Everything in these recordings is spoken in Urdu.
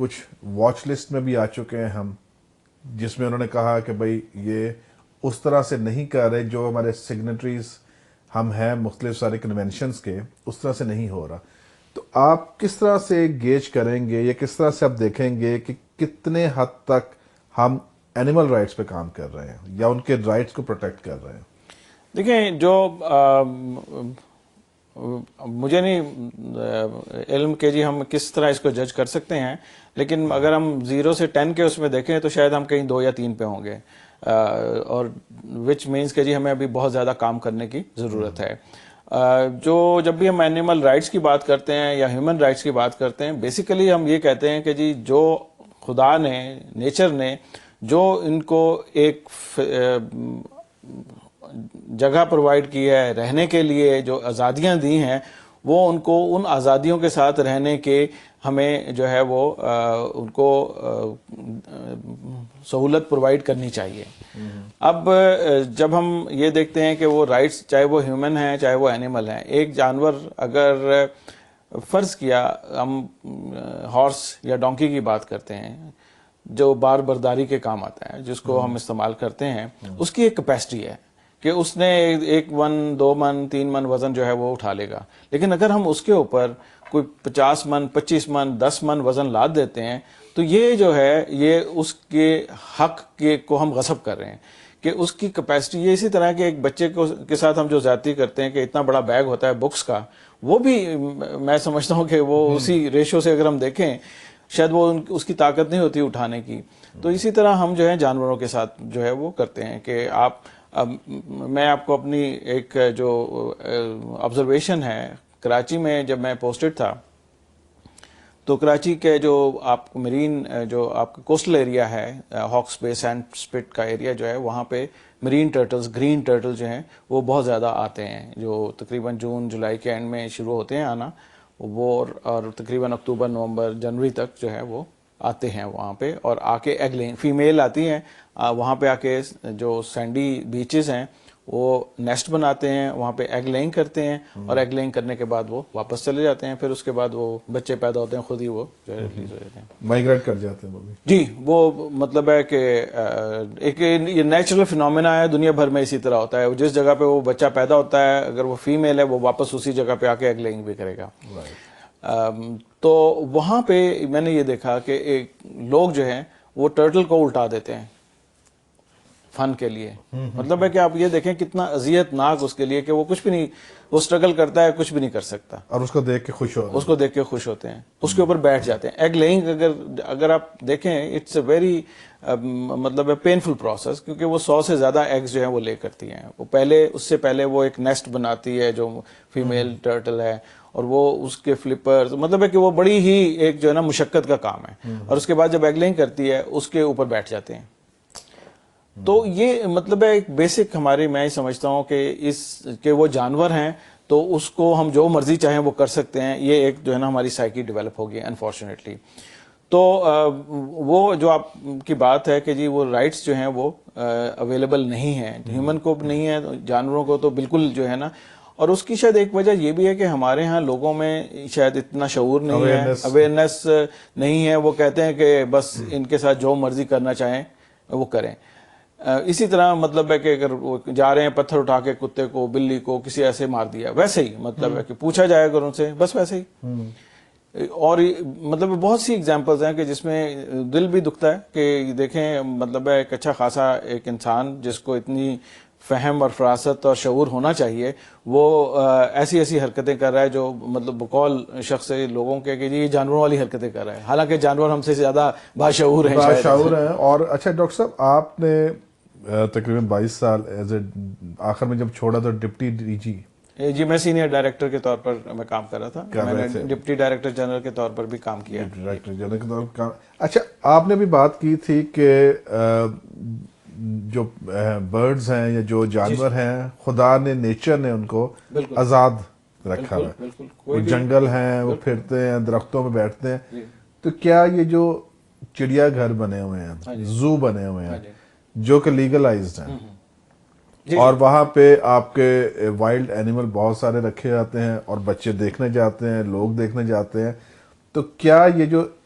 کچھ واچ لسٹ میں بھی آ چکے ہیں ہم، جس میں انہوں نے کہا کہ بھائی یہ اس طرح سے نہیں کر رہے، جو ہمارے سگنیٹریز ہم ہیں مختلف سارے کنونشنز کے، اس طرح سے نہیں ہو رہا. تو آپ کس طرح سے گیج کریں گے یا کس طرح سے آپ دیکھیں گے کہ کتنے حد تک ہم اینیمل رائٹس پہ کام کر رہے ہیں یا ان کے رائٹس کو پروٹیکٹ کر رہے ہیں؟ دیکھیں، جو مجھے نہیں علم کہ جی ہم کس طرح اس کو جج کر سکتے ہیں، لیکن اگر ہم 0 سے 10 کے اس میں دیکھیں تو شاید ہم کہیں 2 یا 3 پہ ہوں گے، اور وچ مینس کہ جی ہمیں ابھی بہت زیادہ کام کرنے کی ضرورت ہے. جو جب بھی ہم اینیمل رائٹس کی بات کرتے ہیں یا ہیومن رائٹس کی بات کرتے ہیں، بیسیکلی ہم یہ کہتے ہیں کہ جی جو خدا نے، نیچر نے جو ان کو ایک جگہ پرووائڈ کی ہے رہنے کے لیے، جو آزادیاں دی ہیں، وہ ان کو ان آزادیوں کے ساتھ رہنے کے ہمیں جو ہے وہ ان کو سہولت پرووائڈ کرنی چاہیے. اب جب ہم یہ دیکھتے ہیں کہ وہ رائٹس چاہے وہ ہیومن ہیں چاہے وہ اینیمل ہیں، ایک جانور اگر فرض کیا ہم ہارس یا ڈونکی کی بات کرتے ہیں جو بار برداری کے کام آتا ہے، جس کو ہم استعمال کرتے ہیں، اس کی ایک کیپیسٹی ہے کہ اس نے 1 من 2 من 3 من وزن جو ہے وہ اٹھا لے گا. لیکن اگر ہم اس کے اوپر کوئی 50 من 25 من 10 من وزن لاد دیتے ہیں تو یہ جو ہے یہ اس کے حق کو ہم غصب کر رہے ہیں کہ اس کی کیپیسٹی. یہ اسی طرح کہ ایک بچے کے ساتھ ہم جو زیادتی کرتے ہیں کہ اتنا بڑا بیگ ہوتا ہے بکس کا، وہ بھی میں سمجھتا ہوں کہ وہ اسی ریشو سے اگر ہم دیکھیں شاید وہ اس کی طاقت نہیں ہوتی اٹھانے کی. تو اسی طرح ہم جو ہے جانوروں کے ساتھ جو ہے وہ کرتے ہیں کہ میں آپ کو اپنی ایک جو آبزرویشن ہے، کراچی میں جب میں پوسٹڈ تھا تو کراچی کے جو آپ مرین جو آپ کا کوسٹل ایریا ہے، ہاکس بے سینڈ اسپٹ کا ایریا جو ہے، وہاں پہ مرین ٹرٹلز، گرین ٹرٹل جو ہیں وہ بہت زیادہ آتے ہیں، جو تقریباً جون جولائی کے اینڈ میں شروع ہوتے ہیں آنا، وہ اور تقریباً اکتوبر نومبر جنوری تک جو ہے وہ آتے ہیں وہاں پہ، اور آ کے ایگ لینگ فیمیل آتی ہیں وہاں پہ آ کے جو سینڈی بیچز ہیں وہ نیسٹ بناتے ہیں، وہاں پہ ایگ لینگ کرتے ہیں، اور ایگ لینگ کرنے کے بعد وہ واپس چلے جاتے ہیں. پھر اس کے بعد وہ بچے پیدا ہوتے ہیں، خود ہی وہ جو ہے ریلیز ہو جاتے ہیں، مائگریٹ کر جاتے ہیں وہ بھی. جی. وہ مطلب ہے کہ ایک یہ نیچرل فینومینا ہے، دنیا بھر میں اسی طرح ہوتا ہے. جس جگہ پہ وہ بچہ پیدا ہوتا ہے اگر وہ فیمیل ہے وہ واپس اسی جگہ پہ آ کے ایگ لینگ بھی کرے گا. تو وہاں پہ میں نے یہ دیکھا کہ ایک لوگ جو ہیں وہ ٹرٹل کو الٹا دیتے ہیں فن کے لیے. مطلب ہے کہ آپ یہ دیکھیں کتنا اذیت ناک اس کے لیے کہ وہ کچھ بھی نہیں، وہ اسٹرگل کرتا ہے، کچھ بھی نہیں کر سکتا، اور اس کو دیکھ کے خوش ہو اس کو دیکھ کے خوش ہوتے ہیں، اس کے اوپر بیٹھ جاتے ہیں. ایگ لیئنگ اگر آپ دیکھیں اٹس اے ویری مطلب ہے پینفل پروسیس، کیونکہ وہ 100 سے زیادہ ایگز جو ہیں وہ لے کرتی ہیں. وہ اس سے پہلے وہ ایک نیسٹ بناتی ہے جو فیمیل ٹرٹل ہے، اور وہ اس کے فلپر، مطلب ہے کہ وہ بڑی ہی ایک جو ہے نا مشقت کا کام ہے. اور اس کے بعد جب ایگ لیئنگ کرتی ہے اس کے اوپر بیٹھ جاتے ہیں. تو یہ مطلب ہے ایک بیسک ہماری، میں سمجھتا ہوں کہ وہ جانور ہیں تو اس کو ہم جو مرضی چاہیں وہ کر سکتے ہیں. یہ ایک جو ہے نا ہماری سائیکی ڈیولپ ہوگی انفارچونیٹلی. تو وہ جو آپ کی بات ہے کہ جی وہ رائٹس جو ہیں وہ اویلیبل نہیں ہیں، ہیومن کو بھی نہیں ہے، جانوروں کو تو بالکل جو ہے نا. اور اس کی شاید ایک وجہ یہ بھی ہے کہ ہمارے ہاں لوگوں میں شاید اتنا شعور نہیں ہے، اویئرنیس نہیں ہے. وہ کہتے ہیں کہ بس ان کے ساتھ جو مرضی کرنا چاہیں وہ کریں. اسی طرح مطلب ہے کہ اگر وہ جا رہے ہیں پتھر اٹھا کے کتے کو، بلی کو، کسی ایسے مار دیا، ویسے ہی مطلب ہے کہ پوچھا جائے اگر ان سے بس ویسے ہی. اور مطلب بہت سی اگزامپلز ہیں کہ جس میں دل بھی دکھتا ہے کہ دیکھیں مطلب ہے ایک اچھا خاصا ایک انسان جس کو اتنی فہم اور فراست اور شعور ہونا چاہیے، وہ ایسی ایسی حرکتیں کر رہا ہے جو مطلب بقول شخص لوگوں کے کہ یہ جانوروں والی حرکتیں کر رہا ہے، حالانکہ جانور ہم سے زیادہ باشعور ہیں. باشعور ہیں. اور اچھا ڈاکٹر صاحب، آپ نے تقریباً 22 سال آخر میں جب چھوڑا تو ڈپٹی ڈی جی میں سینئر ڈائریکٹر کے طور پر میں کام کر رہا تھا. میں نے ڈپٹی ڈائریکٹر جنرل کے طور پر بھی کام کیا. ڈائریکٹر جنرل کے طور پر کام. اچھا، آپ نے بھی بات کی تھی کہ جو برڈز ہیں یا جو جانور ہیں خدا نے، نیچر نے ان کو آزاد رکھا ہے. وہ جنگل ہیں، وہ پھرتے ہیں، درختوں پہ بیٹھتے ہیں. تو کیا یہ جو چڑیا گھر بنے ہوئے ہیں، زو بنے ہوئے ہیں جو کہ لیگلائزڈ ہیں، اور وہاں پہ آپ کے وائلڈ اینیمل بہت سارے رکھے جاتے ہیں اور بچے دیکھنے جاتے ہیں، لوگ دیکھنے جاتے ہیں، تو کیا یہ جو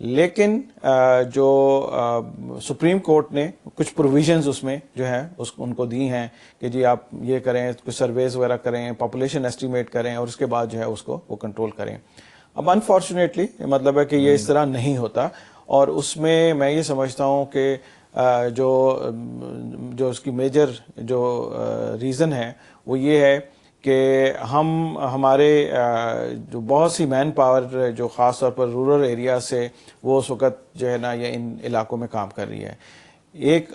لیکن جو سپریم کورٹ نے کچھ پروویژنز اس میں جو ہے ان کو دی ہیں کہ جی آپ یہ کریں, کچھ سرویز وغیرہ کریں, پاپولیشن ایسٹیمیٹ کریں اور اس کے بعد جو ہے اس کو وہ کنٹرول کریں. اب انفارچونیٹلی مطلب ہے کہ یہ اس طرح نہیں ہوتا, اور اس میں یہ سمجھتا ہوں کہ جو اس کی میجر جو ریزن ہے وہ یہ ہے کہ ہمارے جو بہت سی مین پاور جو خاص طور پر رورل ایریا سے وہ اس وقت جو ہے نا یہ ان علاقوں میں کام کر رہی ہے. ایک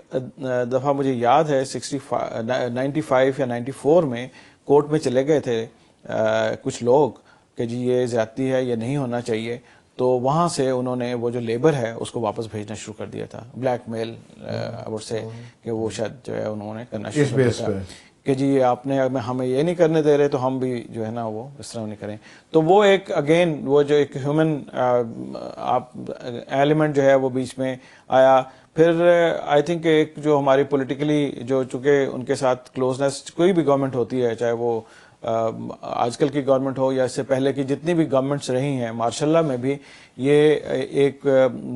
دفعہ مجھے یاد ہے 95 یا 94 میں کورٹ میں چلے گئے تھے کچھ لوگ کہ جی یہ زیادتی ہے, یہ نہیں ہونا چاہیے, تو وہاں سے انہوں نے وہ جو لیبر ہے اس کو واپس بھیجنا شروع کر دیا تھا, بلیک میل سے, کہ وہ شاید جو ہے انہوں نے کرنا شروع کر دیا تھا کہ جی آپ نے ہمیں یہ نہیں کرنے دے رہے تو ہم بھی جو ہے نا وہ اس طرح نہیں کریں. تو وہ ایک اگین وہ جو ایک ہیومن ایلیمنٹ جو ہے وہ بیچ میں آیا. پھر آئی تھنک ایک جو ہماری پولیٹیکلی جو چونکہ ان کے ساتھ کلوزنس کوئی بھی گورنمنٹ ہوتی ہے, چاہے وہ آج کل کی گورنمنٹ ہو یا اس سے پہلے کی جتنی بھی گورنمنٹس رہی ہیں, ماشاء اللہ میں بھی یہ ایک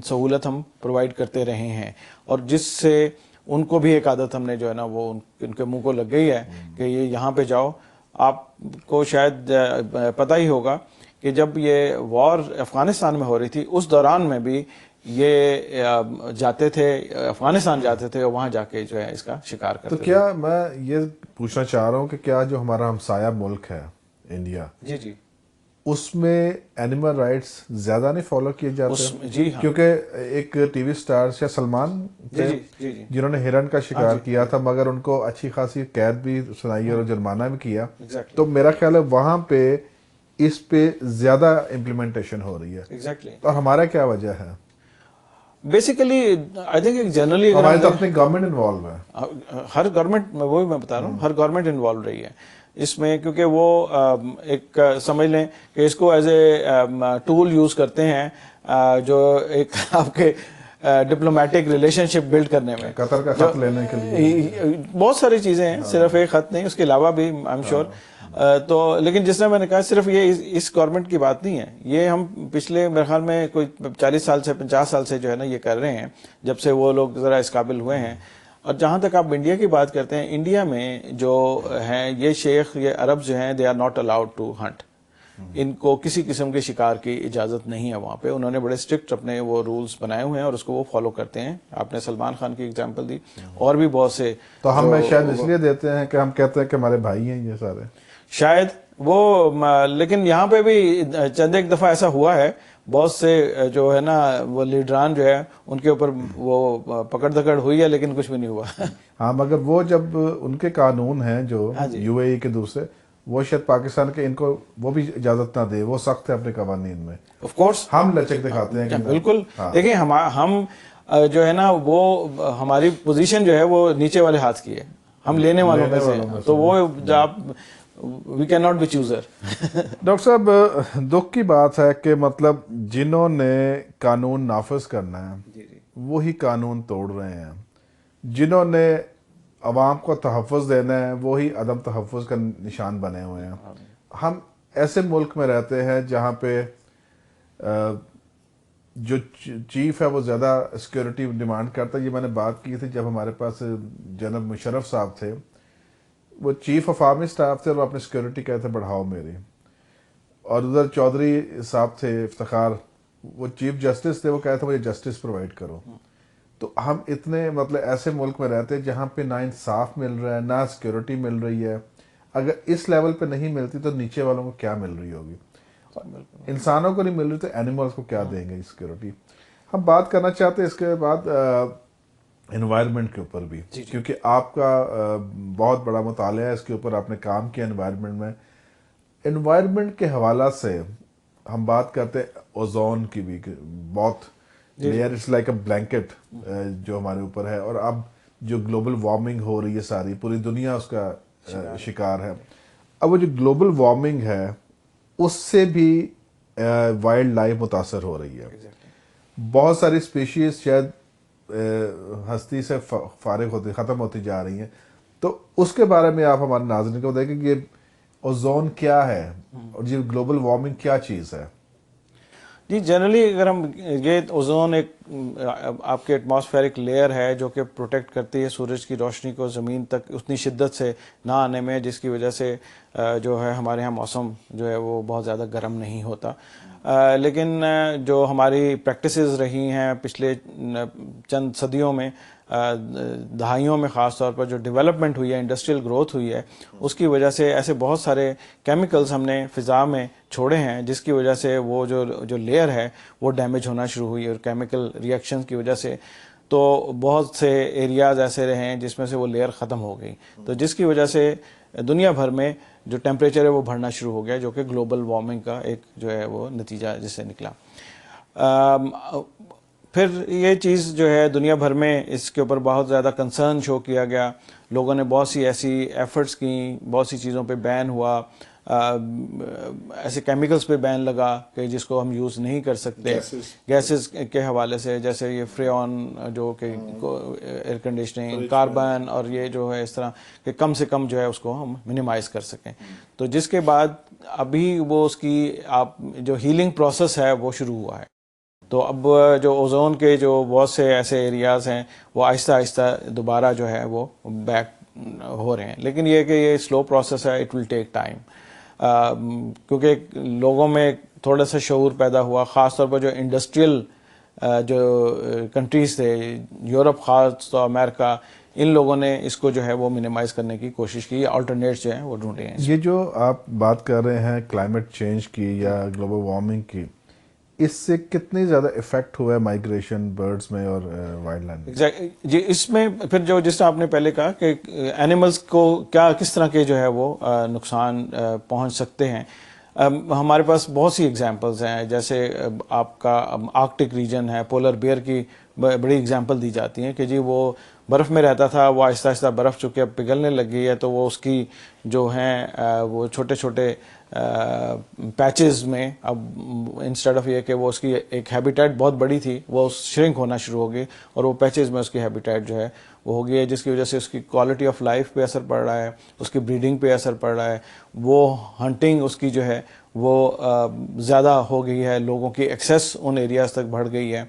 سہولت ہم پرووائڈ کرتے رہے ہیں, اور جس سے ان کو بھی ایک عادت ہم نے جو ہے نا وہ ان کے منہ کو لگ گئی ہے کہ یہ یہاں پہ جاؤ. آپ کو شاید پتہ ہی ہوگا کہ جب یہ وار افغانستان میں ہو رہی تھی اس دوران میں بھی یہ جاتے تھے, افغانستان جاتے تھے اور وہاں جا کے جو ہے اس کا شکار کرتے تھے. تو کیا میں یہ پوچھنا چاہ رہا ہوں کہ کیا جو ہمارا ہمسایہ ملک ہے انڈیا, جی اس میں اینیمل رائٹس زیادہ نہیں فالو کیے جاتے؟ جی ہاں, کیونکہ ایک ٹی وی اسٹار یا سلمان تھے جنہوں نے ہرن کا شکار کیا تھا, مگر ان کو اچھی خاصی قید بھی سنائی اور جرمانہ بھی کیا. تو میرا خیال ہے وہاں پہ اس پہ زیادہ امپلیمنٹیشن ہو رہی ہے, اور ہمارا کیا وجہ ہے؟ بیسیکلی آئی تھنک جنرلی ہماری تو اپنی گورنمنٹ انوالو ہے, ہر گورنمنٹ میں, وہی میں بتا رہا ہوں, ہر گورنمنٹ انوالو رہی ہے اس میں, کیونکہ وہ ایک سمجھ لیں کہ اس کو ایز اے ٹول یوز کرتے ہیں جو ایک آپ کے ڈپلومیٹک ریلیشن شپ بلڈ کرنے میں, قطر کا خط لینے کے لیے بہت ساری چیزیں ہیں, صرف ایک خط نہیں, اس کے علاوہ بھی آئی ایم شیور. تو لیکن جس طرح میں نے کہا صرف یہ اس گورنمنٹ کی بات نہیں ہے, یہ ہم پچھلے میرے خیال میں کوئی 40 سال سے 50 سال سے جو ہے نا یہ کر رہے ہیں, جب سے وہ لوگ ذرا اس قابل ہوئے ہیں. اور جہاں تک آپ انڈیا کی بات کرتے ہیں, انڈیا میں جو ہیں یہ شیخ, یہ عرب جو ہیں, they are not allowed to hunt. ان کو کسی قسم کے شکار کی اجازت نہیں ہے وہاں پہ. انہوں نے بڑے اسٹرکٹ اپنے وہ رولز بنائے ہوئے ہیں اور اس کو وہ فالو کرتے ہیں. آپ نے سلمان خان کی ایگزامپل دی, اور بھی بہت سے. تو ہم شاید اس لیے دیتے ہیں کہ ہم کہتے ہیں کہ ہمارے بھائی ہیں یہ سارے, شاید وہ, لیکن یہاں پہ بھی چند ایک دفعہ ایسا ہوا ہے, بہت سے جو ہے نا وہ لیڈران جو ہے ان کے اوپر وہ پکڑ دکڑ ہوئی ہے, لیکن کچھ بھی نہیں ہوا. ہاں, مگر وہ جب ان کے قانون ہیں جو یو اے ای کے دوسرے, وہ شاید پاکستان کے ان کو وہ بھی اجازت نہ دے, وہ سخت ہے اپنے قوانین میں. آف کورس ہم لچک دکھاتے ہیں. بالکل, دیکھیں ہم جو ہے نا وہ ہماری پوزیشن جو ہے وہ نیچے والے ہاتھ کی ہے, ہم لینے والوں میں سے, تو وہ آپ we can not be chooser. Doctor صاحب, دکھ کی بات ہے کہ مطلب جنہوں نے قانون نافذ کرنا ہے وہی قانون توڑ رہے ہیں, جنہوں نے عوام کو تحفظ دینا ہے وہی عدم تحفظ کا نشان بنے ہوئے ہیں. ہم ایسے ملک میں رہتے ہیں جہاں پہ جو چیف ہے وہ زیادہ سیکیورٹی ڈیمانڈ کرتا ہے. یہ میں نے بات کی تھی جب ہمارے پاس جنرل مشرف صاحب تھے, وہ چیف آف آرمی اسٹاف تھے اور وہ اپنی سیکیورٹی کہتے بڑھاؤ میری. اور ادھر چودھری صاحب تھے افتخار, وہ چیف جسٹس تھے, وہ کہتے مجھے جسٹس پرووائڈ کرو. تو ہم اتنے مطلب ایسے ملک میں رہتے ہیں جہاں پہ نہ انصاف مل رہا ہے نہ سیکیورٹی مل رہی ہے. اگر اس لیول پہ نہیں ملتی تو نیچے والوں کو کیا مل رہی ہوگی؟ انسانوں کو نہیں مل رہی تو اینیملز کو کیا دیں گے سیکیورٹی؟ ہم بات کرنا چاہتے ہیں اس کے بعد انوائرمنٹ کے اوپر بھی, کیونکہ آپ کا بہت بڑا مطالعہ ہے اس کے اوپر, آپ نے کام کیا انوائرمنٹ میں. انوائرمنٹ کے حوالہ سے ہم بات کرتے ہیں اوزون کی بھی, بہت layer it's like a blanket جو ہمارے اوپر ہے, اور اب جو گلوبل وارمنگ ہو رہی ہے ساری پوری دنیا اس کا شکار ہے. اب وہ جو گلوبل وارمنگ ہے اس سے بھی وائلڈ لائف متاثر ہو رہی ہے. بہت ساری اسپیشیز شاید ہستی سے فارغ ہوتی ختم ہوتی جا رہی ہیں. تو اس کے بارے میں آپ ہمارے ناظرین کو بتائیں کہ یہ اوزون کیا ہے اور یہ گلوبل وارمنگ کیا چیز ہے؟ جی جنرلی اگر ہم یہ اوزون ایک آپ کے ایٹماسفیئرک لیئر ہے جو کہ پروٹیکٹ کرتی ہے سورج کی روشنی کو زمین تک اتنی شدت سے نہ آنے میں، جس کی وجہ سے جو ہے ہمارے ہاں موسم جو ہے وہ بہت زیادہ گرم نہیں ہوتا. لیکن جو ہماری پریکٹسز رہی ہیں پچھلے چند صدیوں میں، دہائیوں میں خاص طور پر جو ڈیولپمنٹ ہوئی ہے، انڈسٹریل گروتھ ہوئی ہے، اس کی وجہ سے ایسے بہت سارے کیمیکلز ہم نے فضا میں چھوڑے ہیں جس کی وجہ سے وہ جو لیئر ہے وہ ڈیمیج ہونا شروع ہوئی، اور کیمیکل ریئیکشنز کی وجہ سے تو بہت سے ایریاز ایسے رہے ہیں جس میں سے وہ لیئر ختم ہو گئی، تو جس کی وجہ سے دنیا بھر میں جو ٹیمپریچر ہے وہ بڑھنا شروع ہو گیا، جو کہ گلوبل وارمنگ کا ایک جو ہے وہ نتیجہ جس سے نکلا. پھر یہ چیز جو ہے دنیا بھر میں اس کے اوپر بہت زیادہ کنسرن شو کیا گیا، لوگوں نے بہت سی ایسی ایفرٹس کی، بہت سی چیزوں پہ بین ہوا، ایسے کیمیکلز پہ بین لگا کہ جس کو ہم یوز نہیں کر سکتے گیسز کے حوالے سے، جیسے یہ فریون جو کہ ایئر کنڈیشننگ، کاربن، اور یہ جو ہے اس طرح کہ کم سے کم جو ہے اس کو ہم منیمائز کر سکیں. تو جس کے بعد ابھی وہ اس کی جو ہیلنگ پروسیس ہے وہ شروع ہوا ہے. تو اب جو اوزون کے جو بہت سے ایسے ایریاز ہیں وہ آہستہ آہستہ دوبارہ جو ہے وہ بیک ہو رہے ہیں، لیکن یہ کہ یہ سلو پروسیس ہے، اٹ ول ٹیک ٹائم، کیونکہ لوگوں میں تھوڑا سا شعور پیدا ہوا، خاص طور پر جو انڈسٹریل جو کنٹریز تھے، یورپ خاص طور امریکہ، ان لوگوں نے اس کو جو ہے وہ منیمائز کرنے کی کوشش کی، آلٹرنیٹس جو ہیں وہ ڈھونڈے ہیں. یہ جو آپ بات کر رہے ہیں کلائمیٹ چینج کی یا گلوبل وارمنگ کی، اس سے کتنی زیادہ افیکٹ ہوا ہے مائگریشن برڈز میں اور وائلڈ لائف؟ جی اس میں پھر جو جس طرح آپ نے پہلے کہا کہ اینیملز کو کس طرح کے جو ہے وہ نقصان پہنچ سکتے ہیں، ہمارے پاس بہت سی ایگزامپلز ہیں. جیسے آپ کا آرکٹک ریجن ہے، پولر بیئر کی بڑی ایگزامپل دی جاتی ہیں کہ جی وہ برف میں رہتا تھا، وہ آہستہ آہستہ برف چونکہ اب پگھلنے لگ گئی ہے تو وہ اس کی جو ہیں وہ چھوٹے چھوٹے پیچز میں اب انسٹیڈ آف یہ کہ وہ اس کی ایک ہیبیٹیٹ بہت بڑی تھی وہ شرنک ہونا شروع ہو گئی، اور وہ پیچز میں اس کی ہیبیٹیٹ جو ہے وہ ہو گئی ہے، جس کی وجہ سے اس کی کوالٹی آف لائف پہ اثر پڑ رہا ہے، اس کی بریڈنگ پہ اثر پڑ رہا ہے، وہ ہنٹنگ اس کی جو ہے وہ زیادہ ہو گئی ہے، لوگوں کی ایکسیس ان ایریاز تک بڑھ گئی ہے.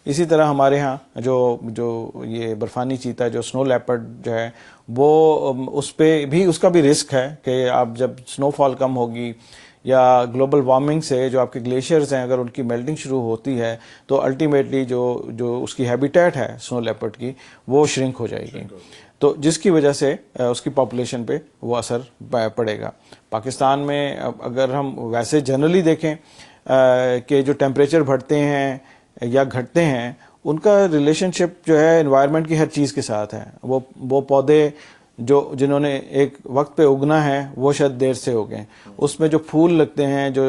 اسی طرح ہمارے ہاں جو یہ برفانی چیتا جو سنو لیپرڈ جو ہے وہ اس پہ بھی اس کا بھی رسک ہے کہ آپ جب سنو فال کم ہوگی یا گلوبل وارمنگ سے جو آپ کے گلیشیئرز ہیں اگر ان کی میلٹنگ شروع ہوتی ہے تو الٹیمیٹلی جو اس کی ہیبیٹیٹ ہے سنو لیپرڈ کی وہ شرنک ہو جائے گی، تو جس کی وجہ سے اس کی پاپولیشن پہ وہ اثر پڑے گا. پاکستان میں اگر ہم ویسے جنرلی دیکھیں کہ جو ٹیمپریچر بڑھتے ہیں یا گھٹتے ہیں ان کا ریلیشن شپ جو ہے انوائرمنٹ کی ہر چیز کے ساتھ ہے. وہ پودے جنہوں نے ایک وقت پہ اگنا ہے وہ شاید دیر سے اگیں، اس میں جو پھول لگتے ہیں، جو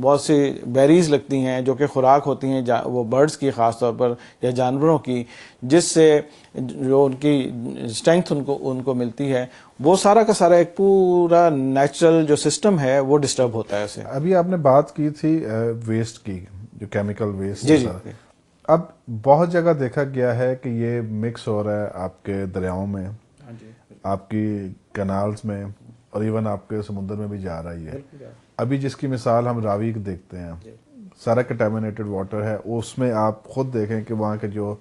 بہت سی بیریز لگتی ہیں جو کہ خوراک ہوتی ہیں وہ برڈز کی خاص طور پر یا جانوروں کی، جس سے جو ان کی اسٹرینتھ ان کو ملتی ہے، وہ سارا کا سارا ایک پورا نیچرل جو سسٹم ہے وہ ڈسٹرب ہوتا ہے اسے. ابھی آپ نے بات کی تھی ویسٹ کی، جو کیمیکل ویسٹ. جی اب بہت جگہ دیکھا گیا ہے کہ یہ مکس ہو رہا ہے آپ کے دریاؤں میں، آپ کی کنالز میں، اور ایون آپ کے سمندر میں بھی جا رہی ہے. ابھی جس کی مثال ہم راوی دیکھتے ہیں، سارا کنٹامینیٹڈ واٹر ہے، اس میں آپ خود دیکھیں کہ وہاں کے جو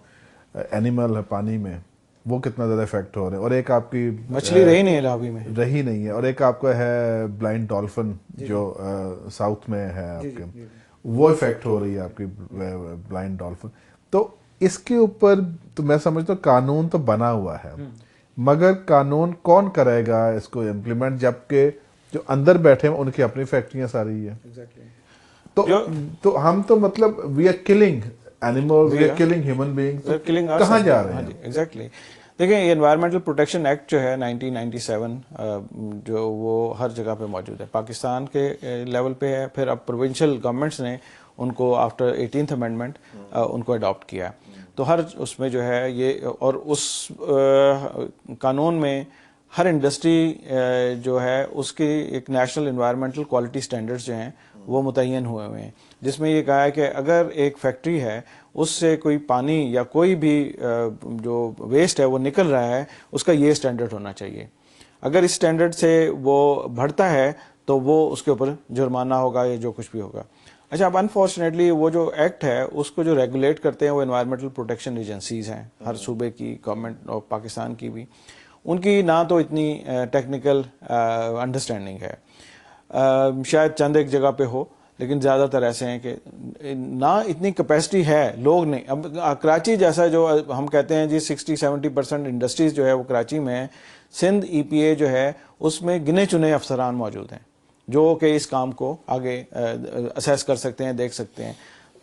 اینیمل ہے پانی میں وہ کتنا زیادہ افیکٹ ہو رہے ہیں. اور ایک آپ کی مچھلی رہی نہیں ہے راوی میں، رہی نہیں ہے، اور ایک آپ کا ہے بلائنڈ ڈولفن جو ساؤتھ میں ہے آپ کے، وہ افیکٹ ہو رہی ہے آپ کی بلائنڈ ڈولفن. تو اس کے اوپر تو میں سمجھتا ہوں قانون تو بنا ہوا ہے، مگر قانون کون کرے گا اس کو امپلیمنٹ، جبکہ جو اندر بیٹھے ہیں ان کی اپنی فیکٹریاں ساری ہیں. تو ہم تو مطلب we are killing animal, we are killing human being, کہاں جا رہے ہیں؟ ایگزیکٹلی. دیکھیں یہ انوائرمنٹل پروٹیکشن ایکٹ جو ہے 1997 جو وہ ہر جگہ پہ موجود ہے، پاکستان کے لیول پہ ہے، پھر اب پروونشل گورنمنٹس نے ان کو آفٹر 18th امینڈمنٹ ان کو اڈاپٹ کیا. تو ہر اس میں جو ہے یہ، اور اس قانون میں ہر انڈسٹری جو ہے اس کی ایک نیشنل انوائرمنٹل کوالٹی سٹینڈرڈز جو ہیں وہ متعین ہوئے ہیں، جس میں یہ کہا ہے کہ اگر ایک فیکٹری ہے اس سے کوئی پانی یا کوئی بھی جو ویسٹ ہے وہ نکل رہا ہے، اس کا یہ سٹینڈرڈ ہونا چاہیے. اگر اس سٹینڈرڈ سے وہ بڑھتا ہے تو وہ اس کے اوپر جرمانہ ہوگا یا جو کچھ بھی ہوگا. اچھا اب انفارچونیٹلی وہ جو ایکٹ ہے اس کو جو ریگولیٹ کرتے ہیں وہ انوائرمنٹل پروٹیکشن ایجنسیز ہیں ہر صوبے کی، گورنمنٹ اور پاکستان کی بھی، ان کی نہ تو اتنی ٹیکنیکل انڈرسٹینڈنگ ہے، شاید چند ایک جگہ پہ ہو، لیکن زیادہ تر ایسے ہیں کہ نہ اتنی کیپیسٹی ہے، لوگ نہیں. اب کراچی جیسا جو ہم کہتے ہیں جی 60-70% انڈسٹریز جو ہے وہ کراچی میں ہے، سندھ EPA جو ہے اس میں گنے چنے افسران موجود ہیں جو کہ اس کام کو آگے اسیس کر سکتے ہیں، دیکھ سکتے ہیں.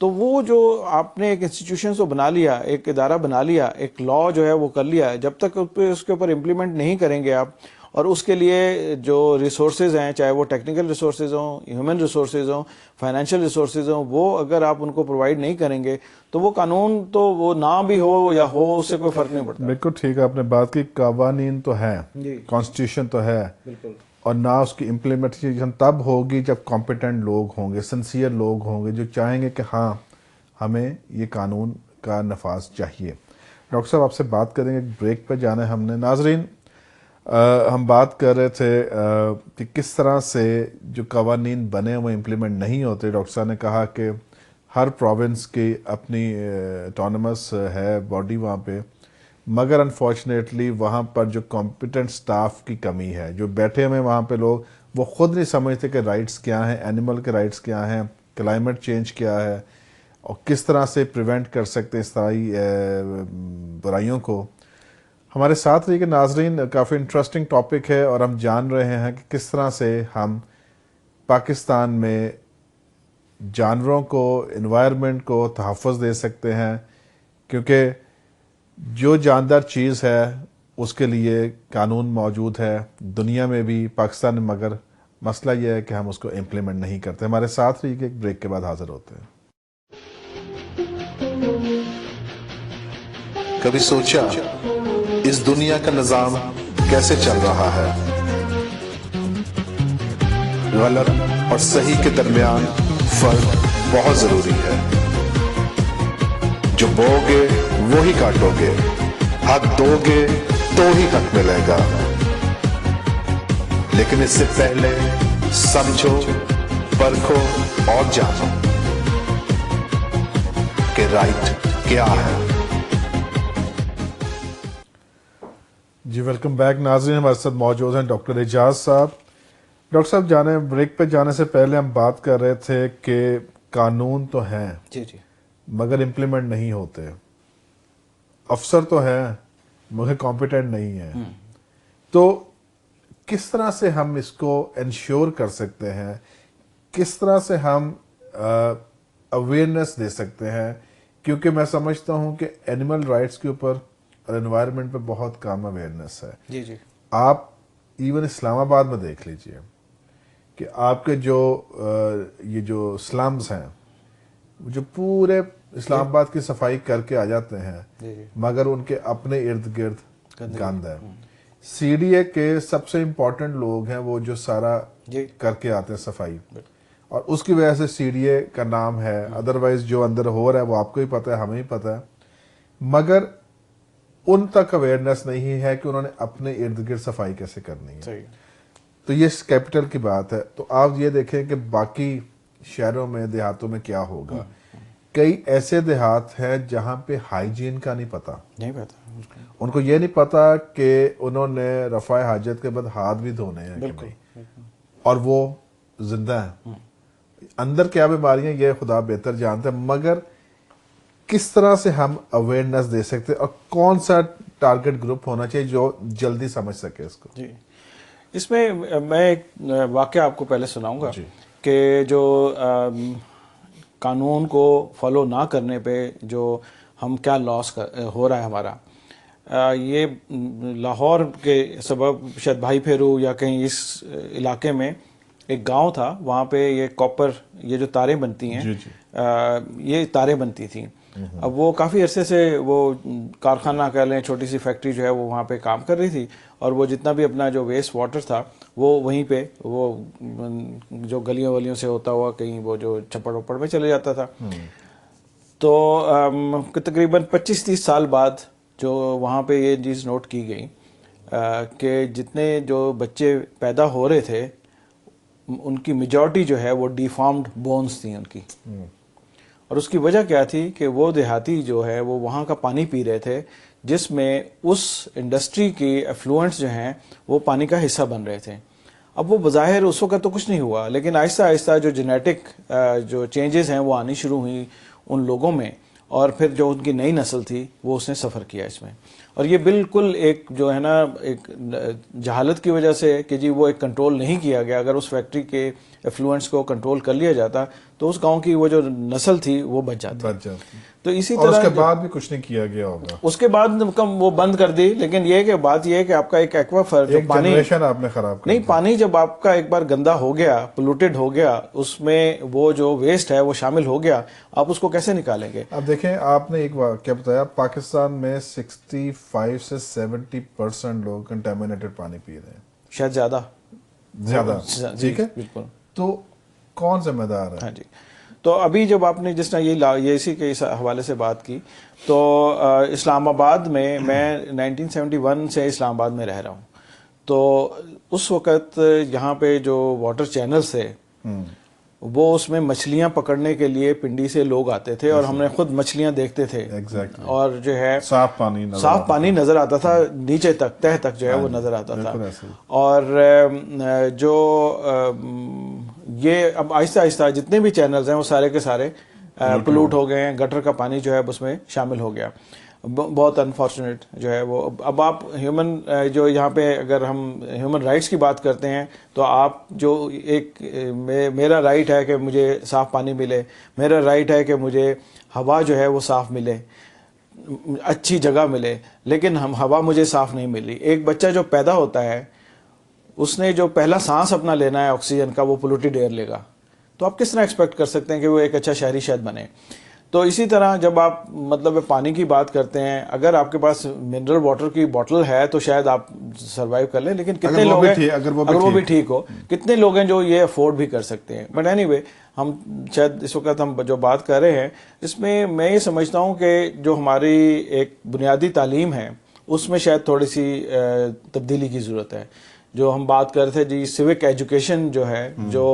تو وہ جو آپ نے ایک انسٹیٹیوشن کو بنا لیا، ایک ادارہ بنا لیا، ایک لا جو ہے وہ کر لیا، جب تک اس کے اوپر امپلیمنٹ نہیں کریں گے آپ، اور اس کے لیے جو ریسورسز ہیں، چاہے وہ ٹیکنیکل ریسورسز ہوں، ہیومن ریسورسز ہوں، فائنینشیل ریسورسز ہوں، وہ اگر آپ ان کو پرووائڈ نہیں کریں گے تو وہ قانون تو وہ نہ بھی ہو یا ہو اس سے کوئی فرق نہیں پڑتا. بالکل ٹھیک ہے، آپ نے بات کی، قوانین تو ہے، جی کانسٹیٹیوشن تو ہے، بالکل، اور نہ اس کی امپلیمنٹیشن تب ہوگی جب کمپیٹنٹ لوگ ہوں گے، سنسیئر لوگ ہوں گے جو چاہیں گے کہ ہاں ہمیں یہ قانون کا نفاذ چاہیے. ڈاکٹر صاحب آپ سے بات کریں گے، ایک بریک پہ جانا ہے ہم نے. ناظرین ہم بات کر رہے تھے کہ کس طرح سے جو قوانین بنے وہ امپلیمنٹ نہیں ہوتے. ڈاکٹر صاحب نے کہا کہ ہر پروونس کی اپنی اٹانومس ہے باڈی وہاں پہ، مگر انفارچونیٹلی وہاں پر جو کمپیٹنٹ سٹاف کی کمی ہے، جو بیٹھے ہوئے وہاں پہ لوگ وہ خود نہیں سمجھتے کہ رائٹس کیا ہیں، اینیمل کے رائٹس کیا ہیں، کلائمیٹ چینج کیا ہے، اور کس طرح سے پریونٹ کر سکتے ہیں اس طرح برائیوں کو. ہمارے ساتھ رہی کہ ناظرین کافی انٹرسٹنگ ٹاپک ہے، اور ہم جان رہے ہیں کہ کس طرح سے ہم پاکستان میں جانوروں کو، انوائرمنٹ کو تحفظ دے سکتے ہیں، کیونکہ جو جاندار چیز ہے اس کے لیے قانون موجود ہے دنیا میں بھی، پاکستان میں، مگر مسئلہ یہ ہے کہ ہم اس کو امپلیمنٹ نہیں کرتے. ہمارے ساتھ رہی کہ ایک بریک کے بعد حاضر ہوتے ہیں. کبھی سوچا اس دنیا کا نظام کیسے چل رہا ہے؟ غلط اور صحیح کے درمیان فرق بہت ضروری ہے. جو بو گے وہی کاٹو گے، حق دو گے تو ہی حق ملے گا. لیکن اس سے پہلے سمجھو، پرکھو اور جانو کہ رائٹ کیا ہے. جی ویلکم بیک ناظرین، ہمارے ساتھ موجود ہیں ڈاکٹر اعجاز صاحب. ڈاکٹر صاحب بریک پہ جانے سے پہلے ہم بات کر رہے تھے کہ قانون تو ہیں جی جی مگر امپلیمنٹ نہیں ہوتے، افسر تو ہیں مگر کمپیٹنٹ نہیں ہیں. تو کس طرح سے ہم اس کو انشور کر سکتے ہیں، کس طرح سے ہم اویئرنیس دے سکتے ہیں؟ کیونکہ میں سمجھتا ہوں کہ اینیمل رائٹس کے اوپر اور انوائرمنٹ پہ بہت کم اویئرنیس ہے. جی جی آپ ایون اسلام آباد میں دیکھ لیجئے کہ آپ کے یہ جو سلمز ہیں جو پورے اسلام آباد کی صفائی کر کے آ جاتے ہیں، مگر ان کے اپنے ارد گرد گند ہے. CDA کے سب سے امپورٹنٹ لوگ ہیں وہ جو سارا کر کے آتے ہیں صفائی، اور اس کی وجہ سے CDA کا نام ہے. ادروائز جو اندر ہو رہا ہے وہ آپ کو ہی پتہ ہے، ہمیں ہی پتہ ہے، مگر ان تک اویئرنیس نہیں ہے کہ انہوں نے اپنے ارد گرد صفائی کیسے کرنی ہے. تو یہ کیپٹل کی بات ہے. تو آپ یہ دیکھیں کہ باقی شہروں میں، دیہاتوں میں کیا ہوگا. کئی ایسے دیہات ہیں جہاں پہ ہائیجین کا نہیں پتا، ان کو یہ نہیں پتا کہ انہوں نے رفع حاجت کے بعد ہاتھ بھی دھونے ہیں کہ نہیں، اور وہ زندہ ہیں. اندر کیا بیماریاں یہ خدا بہتر جانتا ہے، مگر کس طرح سے ہم اویئرنیس دے سکتے اور کون سا ٹارگٹ گروپ ہونا چاہیے جو جلدی سمجھ سکے اس کو؟ جی اس میں میں ایک واقعہ آپ کو پہلے سناؤں گا کہ جو قانون کو فالو نہ کرنے پہ جو ہم کیا لاس ہو رہا ہے ہمارا. یہ لاہور کے سبب شاید بھائی پھیرو یا کہیں اس علاقے میں ایک گاؤں تھا، وہاں پہ یہ کاپر، یہ جو تاریں بنتی ہیں، یہ تاریں بنتی تھیں. اب وہ کافی عرصے سے وہ کارخانہ کہہ لیں، چھوٹی سی فیکٹری جو ہے وہ وہاں پہ کام کر رہی تھی، اور وہ جتنا بھی اپنا جو ویسٹ واٹر تھا وہ وہیں پہ وہ جو گلیوں ولیوں سے ہوتا ہوا کہیں وہ جو چھپڑ وپڑ میں چلے جاتا تھا. تو تقریباً 25-30 سال بعد جو وہاں پہ یہ چیز نوٹ کی گئی کہ جتنے جو بچے پیدا ہو رہے تھے ان کی میجورٹی جو ہے وہ ڈیفارمڈ بونز تھیں ان کی. اور اس کی وجہ کیا تھی کہ وہ دیہاتی جو ہے وہ وہاں کا پانی پی رہے تھے جس میں اس انڈسٹری کی ایفلوئنٹس جو ہیں وہ پانی کا حصہ بن رہے تھے. اب وہ بظاہر اس وقت تو کچھ نہیں ہوا، لیکن آہستہ آہستہ جو جینیٹک جو چینجز ہیں وہ آنی شروع ہوئی ان لوگوں میں، اور پھر جو ان کی نئی نسل تھی وہ اس نے سفر کیا اس میں. اور یہ بالکل ایک جو ہے نا ایک جہالت کی وجہ سے کہ جی وہ ایک کنٹرول نہیں کیا گیا. اگر اس فیکٹری کے ایفلوئنس کو کنٹرول کر لیا جاتا تو اس گاؤں کی وہ جو نسل تھی وہ بچ جاتی. تو اسی طرح اور اس کے بعد بھی کچھ نہیں کیا گیا ہوگا، اس کے بعد وہ بند کر دی. لیکن یہ کہ بات یہ ہے کہ آپ کا ایک ایکوافر جو پانی آپ نے خراب کر نہیں، پانی جب آپ کا ایک بار گندا ہو گیا، پولوٹیڈ ہو گیا، اس میں وہ جو ویسٹ ہے وہ شامل ہو گیا، آپ اس کو کیسے نکالیں گے؟ اب دیکھیں، آپ نے ایک واقعہ بتایا، پاکستان میں 65 سے 70% لوگ کنٹامینیٹڈ پانی پی رہے ہیں، شاید زیادہ. ٹھیک ہے، بالکل. تو کون ذمہ دار ہے؟ ہاں جی. تو ابھی جب آپ نے جس طرح یہ اسی کے حوالے سے بات کی، تو اسلام آباد میں 1971 سے اسلام آباد میں رہ رہا ہوں. تو اس وقت یہاں پہ جو واٹر چینلز تھے وہ اس میں مچھلیاں پکڑنے کے لیے پنڈی سے لوگ آتے تھے اور ہم نے خود مچھلیاں دیکھتے تھے. اور جو ہے صاف پانی نظر آتا تھا، نیچے تک تہ تک جو ہے وہ نظر آتا تھا. اور جو یہ اب آہستہ آہستہ جتنے بھی چینلز ہیں وہ سارے کے سارے پلوٹ ہو گئے ہیں، گٹر کا پانی جو ہے اس میں شامل ہو گیا. بہت انفارچونیٹ جو ہے وہ. اب آپ ہیومن جو یہاں پہ اگر ہم ہیومن رائٹس کی بات کرتے ہیں تو آپ جو ایک میرا رائٹ ہے کہ مجھے صاف پانی ملے، میرا رائٹ ہے کہ مجھے ہوا جو ہے وہ صاف ملے، اچھی جگہ ملے، لیکن ہوا مجھے صاف نہیں مل رہی. ایک بچہ جو پیدا ہوتا ہے اس نے جو پہلا سانس اپنا لینا ہے آکسیجن کا وہ پولوٹیڈ ایئر لے گا، تو آپ کس طرح ایکسپیکٹ کر سکتے ہیں کہ وہ ایک اچھا شہری شاید بنے؟ تو اسی طرح جب آپ مطلب پانی کی بات کرتے ہیں، اگر آپ کے پاس منرل واٹر کی بوٹل ہے تو شاید آپ سروائیو کر لیں، لیکن کتنے لوگ ہیں اگر وہ بھی ٹھیک ہو، کتنے لوگ ہیں جو یہ افورڈ بھی کر سکتے ہیں؟ بٹ اینی وے، ہم شاید اس وقت ہم جو بات کر رہے ہیں اس میں میں یہ سمجھتا ہوں کہ جو ہماری ایک بنیادی تعلیم ہے اس میں شاید تھوڑی سی تبدیلی کی ضرورت ہے. جو ہم بات کر رہے تھے جی سیوک ایجوکیشن جو ہے جو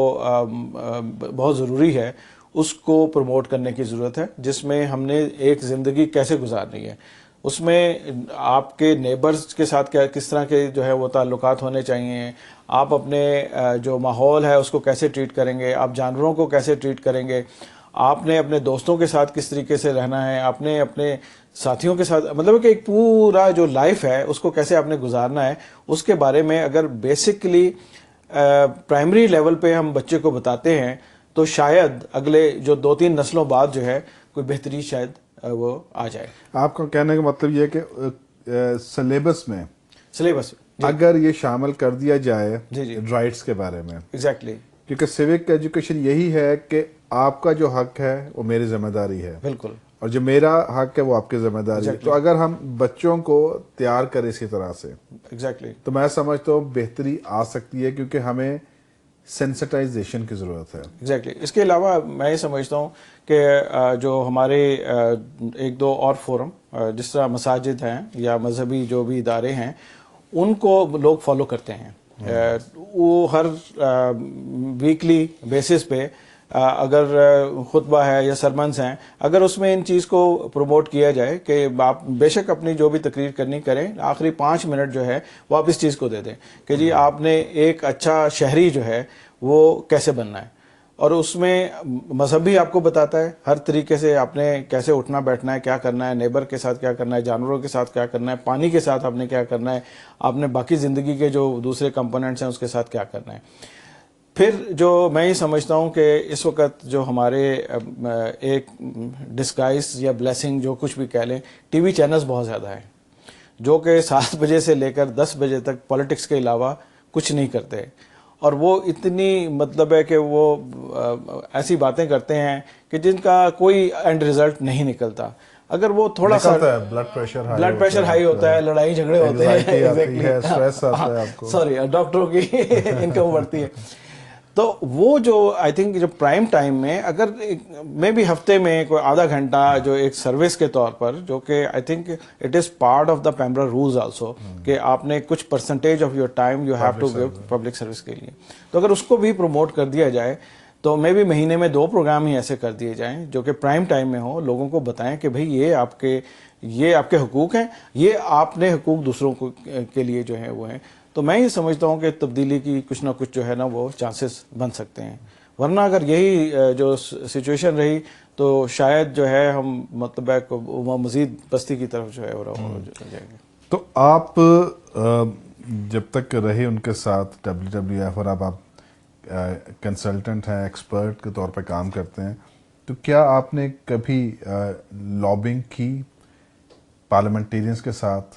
بہت ضروری ہے، اس کو پروموٹ کرنے کی ضرورت ہے، جس میں ہم نے ایک زندگی کیسے گزارنی ہے، اس میں آپ کے نیبرز کے ساتھ کس طرح کے جو ہے وہ تعلقات ہونے چاہیے، آپ اپنے جو ماحول ہے اس کو کیسے ٹریٹ کریں گے، آپ جانوروں کو کیسے ٹریٹ کریں گے، آپ نے اپنے دوستوں کے ساتھ کس طریقے سے رہنا ہے، آپ نے اپنے ساتھیوں کے ساتھ مطلب کہ ایک پورا جو لائف ہے اس کو کیسے آپ نے گزارنا ہے، اس کے بارے میں اگر بیسکلی پرائمری لیول پہ ہم بچے کو بتاتے ہیں تو شاید اگلے جو 2-3 نسلوں بعد جو ہے کوئی بہتری شاید وہ آ جائے. آپ کا کہنے کا مطلب یہ ہے کہ سلیبس میں اگر یہ شامل کر دیا جائے رائٹس کے بارے میں، ایگزیکٹلی، کیونکہ سیوک ایجوکیشن یہی ہے کہ آپ کا جو حق ہے وہ میری ذمہ داری ہے، بالکل، اور جو میرا حق ہے وہ آپ کی ذمہ داری ہے. تو اگر ہم بچوں کو تیار کریں اسی طرح سے، ایگزیکٹلی، تو میں سمجھتا ہوں بہتری آ سکتی ہے، کیونکہ ہمیں سینسٹائزیشن کی ضرورت ہے. ایگزیکٹلی. اس کے علاوہ میں یہ سمجھتا ہوں کہ جو ہمارے 1-2 اور فورم جس طرح مساجد ہیں یا مذہبی جو بھی ادارے ہیں ان کو لوگ فالو کرتے ہیں. وہ ہر ویکلی بیسس پہ اگر خطبہ ہے یا سرمنز ہیں، اگر اس میں ان چیز کو پروموٹ کیا جائے کہ آپ بے شک اپنی جو بھی تقریر کرنی کریں، آخری 5 منٹ جو ہے وہ آپ اس چیز کو دے دیں کہ جی آپ نے ایک اچھا شہری جو ہے وہ کیسے بننا ہے، اور اس میں مذہب بھی آپ کو بتاتا ہے ہر طریقے سے آپ نے کیسے اٹھنا بیٹھنا ہے، کیا کرنا ہے، نیبر کے ساتھ کیا کرنا ہے، جانوروں کے ساتھ کیا کرنا ہے، پانی کے ساتھ آپ نے کیا کرنا ہے، آپ نے باقی زندگی کے جو دوسرے کمپوننٹس ہیں اس کے ساتھ کیا کرنا ہے. پھر جو میں یہ سمجھتا ہوں کہ اس وقت جو ہمارے ایک ڈسگائز یا بلیسنگ جو کچھ بھی کہہ لیں، ٹی وی چینلز بہت زیادہ ہیں جو کہ 7 بجے سے لے کر 10 بجے تک پالیٹکس کے علاوہ کچھ نہیں کرتے، اور وہ اتنی مطلب ہے کہ وہ ایسی باتیں کرتے ہیں کہ جن کا کوئی اینڈ ریزلٹ نہیں نکلتا. اگر وہ تھوڑا سا بلڈ پریشر ہائی ہوتا ہے، لڑائی جھگڑے ہوتے ہیں، سوری ڈاکٹروں کی انکم بڑھتی ہے. تو وہ جو آئی تھنک جو پرائم ٹائم میں اگر میں بھی ہفتے میں کوئی آدھا گھنٹہ جو ایک سروس کے طور پر, جو کہ I think it is part of the PEMRA rules also, کہ آپ نے کچھ percentage of your time you have to give public service کے لیے, تو اگر اس کو بھی پروموٹ کر دیا جائے تو میں بھی مہینے میں 2 پروگرام ہی ایسے کر دیے جائیں جو کہ پرائم ٹائم میں ہوں, لوگوں کو بتائیں کہ بھئی یہ آپ کے حقوق ہیں, یہ آپ نے حقوق دوسروں کو کے لیے جو ہیں وہ ہیں. تو میں یہ سمجھتا ہوں کہ تبدیلی کی کچھ نہ کچھ جو ہے نا وہ چانسز بن سکتے ہیں, ورنہ اگر یہی جو سچویشن رہی تو شاید جو ہے ہم مطلب مزید پستی کی طرف جو ہے وہ جائیں گے. تو آپ جب تک رہے ان کے ساتھ WWF اور اب آپ کنسلٹنٹ ہیں, ایکسپرٹ کے طور پہ کام کرتے ہیں, تو کیا آپ نے کبھی لابنگ کی پارلیمنٹیرینز کے ساتھ,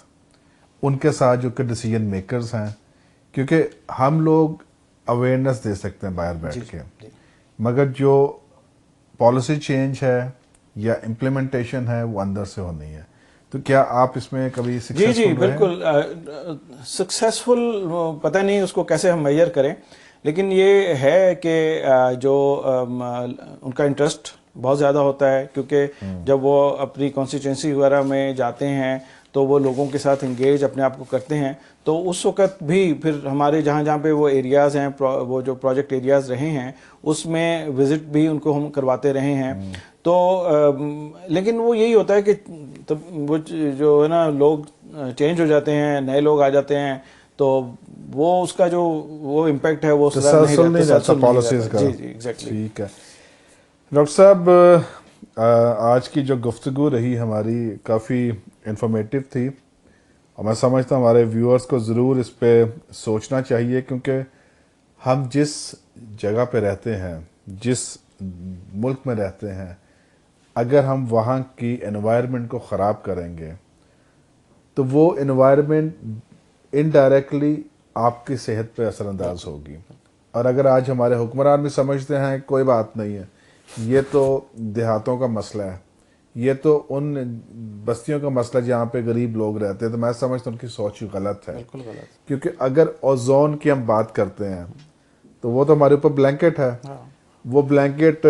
ان کے ساتھ جو کہ ڈیسیجن میکرز ہیں؟ کیونکہ ہم لوگ اویئرنیس دے سکتے ہیں باہر بیٹھ کے, مگر جو پالیسی چینج ہے یا امپلیمنٹیشن ہے وہ اندر سے ہونی ہے. تو کیا آپ اس میں کبھی سکسیسفل جی بالکل سکسیسفل, پتہ نہیں اس کو کیسے ہم میئر کریں, لیکن یہ ہے کہ جو ان کا انٹرسٹ بہت زیادہ ہوتا ہے, کیونکہ جب وہ اپنی کانسٹیٹوئنسی وغیرہ میں جاتے ہیں تو وہ لوگوں کے ساتھ انگیج اپنے آپ کو کرتے ہیں, تو اس وقت بھی پھر ہمارے جہاں پہ وہ ایریاز ہیں, وہ جو پروجیکٹ ایریاز رہے ہیں اس میں وزٹ بھی ان کو ہم کرواتے رہے ہیں. تو لیکن وہ یہی ہوتا ہے کہ وہ جو ہے نا لوگ چینج ہو جاتے ہیں, نئے لوگ آ جاتے ہیں, تو وہ اس کا جو وہ امپیکٹ ہے وہ تسلسل نہیں رہتا پالیسیز کا. جی ایگزیکٹلی. ٹھیک ہے ڈاکٹر صاحب, آج کی جو گفتگو رہی ہماری کافی انفارمیٹیو تھی, اور میں سمجھتا ہوں ہمارے ویورز کو ضرور اس پہ سوچنا چاہیے, کیونکہ ہم جس جگہ پہ رہتے ہیں, جس ملک میں رہتے ہیں, اگر ہم وہاں کی انوائرمنٹ کو خراب کریں گے تو وہ انوائرمنٹ انڈائریکٹلی آپ کی صحت پہ اثر انداز ہوگی. اور اگر آج ہمارے حکمران بھی سمجھتے ہیں کوئی بات نہیں ہے, یہ تو دیہاتوں کا مسئلہ ہے, یہ تو ان بستیوں کا مسئلہ جہاں پہ غریب لوگ رہتے ہیں, تو میں سمجھتا ہوں ان کی سوچ غلط ہے. بالکل غلط. کیونکہ اگر اوزون کی ہم بات کرتے ہیں تو وہ تو ہمارے اوپر بلینکٹ ہے, وہ بلینکٹ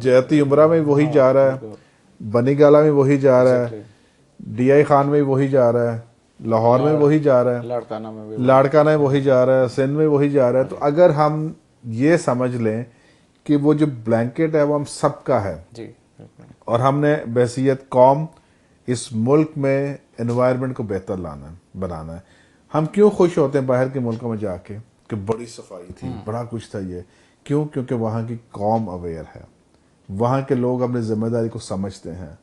جہتی عمرہ میں وہی جا رہا ہے, بنی گالا میں وہی جا رہا ہے, ڈی آئی خان میں وہی جا رہا ہے, لاہور میں وہی جا رہا ہے, لاڑکانہ میں وہی جا رہا ہے, سندھ میں وہی جا رہا ہے. تو اگر ہم یہ سمجھ لیں کہ وہ جو بلینکٹ ہے وہ ہم سب کا ہے, اور ہم نے بحیثیت قوم اس ملک میں انوائرمنٹ کو بہتر بنانا ہے. ہم کیوں خوش ہوتے ہیں باہر کے ملکوں میں جا کے کہ بڑی صفائی تھی, بڑا کچھ تھا, یہ کیوں؟ کیونکہ وہاں کی قوم اویئر ہے, وہاں کے لوگ اپنی ذمہ داری کو سمجھتے ہیں,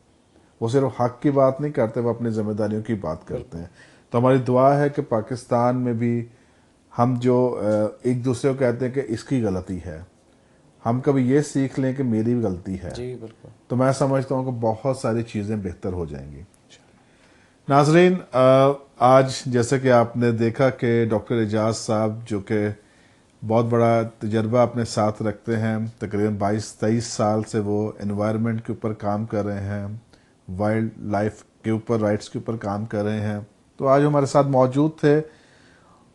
وہ صرف حق کی بات نہیں کرتے, وہ اپنی ذمہ داریوں کی بات کرتے ہیں. تو ہماری دعا ہے کہ پاکستان میں بھی ہم جو ایک دوسرے کو کہتے ہیں کہ اس کی غلطی ہے, ہم کبھی یہ سیکھ لیں کہ میری بھی غلطی ہے. جی بالکل. تو میں سمجھتا ہوں کہ بہت ساری چیزیں بہتر ہو جائیں گی. ناظرین, آج جیسے کہ آپ نے دیکھا کہ ڈاکٹر اعجاز صاحب جو کہ بہت بڑا تجربہ اپنے ساتھ رکھتے ہیں, تقریباً 22-23 سال سے وہ انوائرمنٹ کے اوپر کام کر رہے ہیں, وائلڈ لائف کے اوپر, رائٹس کے اوپر کام کر رہے ہیں. تو آج ہمارے ساتھ موجود تھے,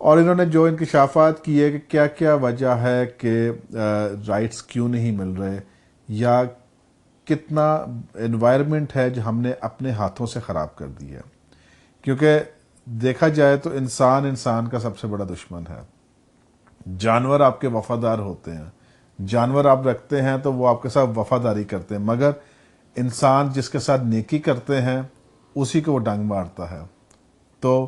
اور انہوں نے جو انکشافات کیے کہ کیا کیا وجہ ہے کہ رائٹس کیوں نہیں مل رہے, یا کتنا انوائرمنٹ ہے جو ہم نے اپنے ہاتھوں سے خراب کر دی ہے. کیونکہ دیکھا جائے تو انسان کا سب سے بڑا دشمن ہے. جانور آپ کے وفادار ہوتے ہیں, جانور آپ رکھتے ہیں تو وہ آپ کے ساتھ وفاداری کرتے ہیں, مگر انسان جس کے ساتھ نیکی کرتے ہیں اسی کو وہ ڈنگ مارتا ہے. تو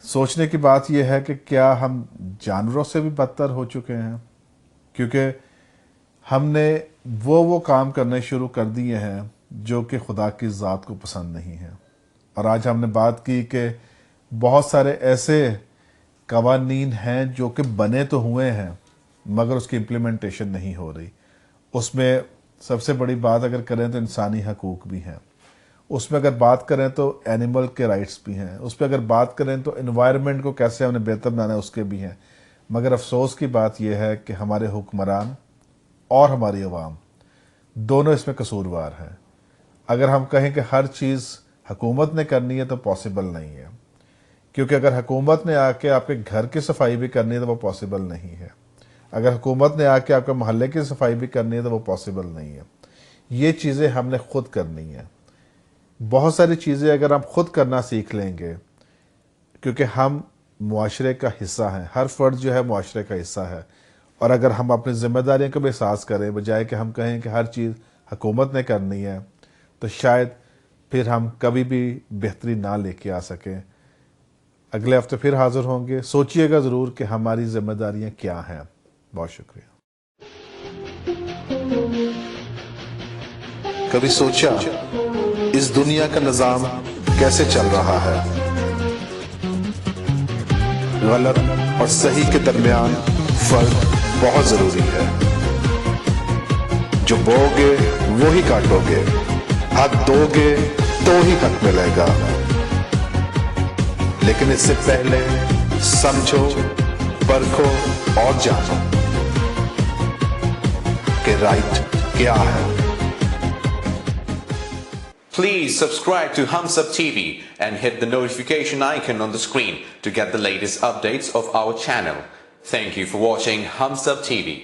سوچنے کی بات یہ ہے کہ کیا ہم جانوروں سے بھی بدتر ہو چکے ہیں, کیونکہ ہم نے وہ کام کرنے شروع کر دیے ہیں جو کہ خدا کی ذات کو پسند نہیں ہے. اور آج ہم نے بات کی کہ بہت سارے ایسے قوانین ہیں جو کہ بنے تو ہوئے ہیں مگر اس کی امپلیمنٹیشن نہیں ہو رہی. اس میں سب سے بڑی بات اگر کریں تو انسانی حقوق بھی ہیں, اس میں اگر بات کریں تو اینیمل کے رائٹس بھی ہیں, اس پہ اگر بات کریں تو انوائرمنٹ کو کیسے ہم نے بہتر بنانا ہے اس کے بھی ہیں. مگر افسوس کی بات یہ ہے کہ ہمارے حکمران اور ہماری عوام دونوں اس میں قصوروار ہیں. اگر ہم کہیں کہ ہر چیز حکومت نے کرنی ہے تو پاسبل نہیں ہے, کیونکہ اگر حکومت نے آ کے آپ کے گھر کی صفائی بھی کرنی ہے تو وہ پاسبل نہیں ہے. اگر حکومت نے آ کے آپ کے محلے کی صفائی بھی کرنی ہے تو وہ پاسبل نہیں ہے. یہ چیزیں ہم نے خود کرنی ہیں. بہت ساری چیزیں اگر ہم خود کرنا سیکھ لیں گے, کیونکہ ہم معاشرے کا حصہ ہیں, ہر فرد جو ہے معاشرے کا حصہ ہے, اور اگر ہم اپنی ذمہ داریوں کو بھی احساس کریں بجائے کہ ہم کہیں کہ ہر چیز حکومت نے کرنی ہے, تو شاید پھر ہم کبھی بھی بہتری نہ لے کے آ سکیں. اگلے ہفتے پھر حاضر ہوں گے. سوچئے گا ضرور کہ ہماری ذمہ داریاں کیا ہیں. بہت شکریہ. کبھی سوچا اس دنیا کا نظام کیسے چل رہا ہے؟ غلط اور صحیح کے درمیان فرق بہت ضروری ہے. جو بو گے وہی کاٹو گے, حق دو گے تو ہی حق ملے گا. لیکن اس سے پہلے سمجھو, پرکھو اور جانو کہ رائٹ کیا ہے. Please subscribe to Humsab TV and hit the notification icon on the screen to get the latest updates of our channel. Thank you for watching Humsab TV.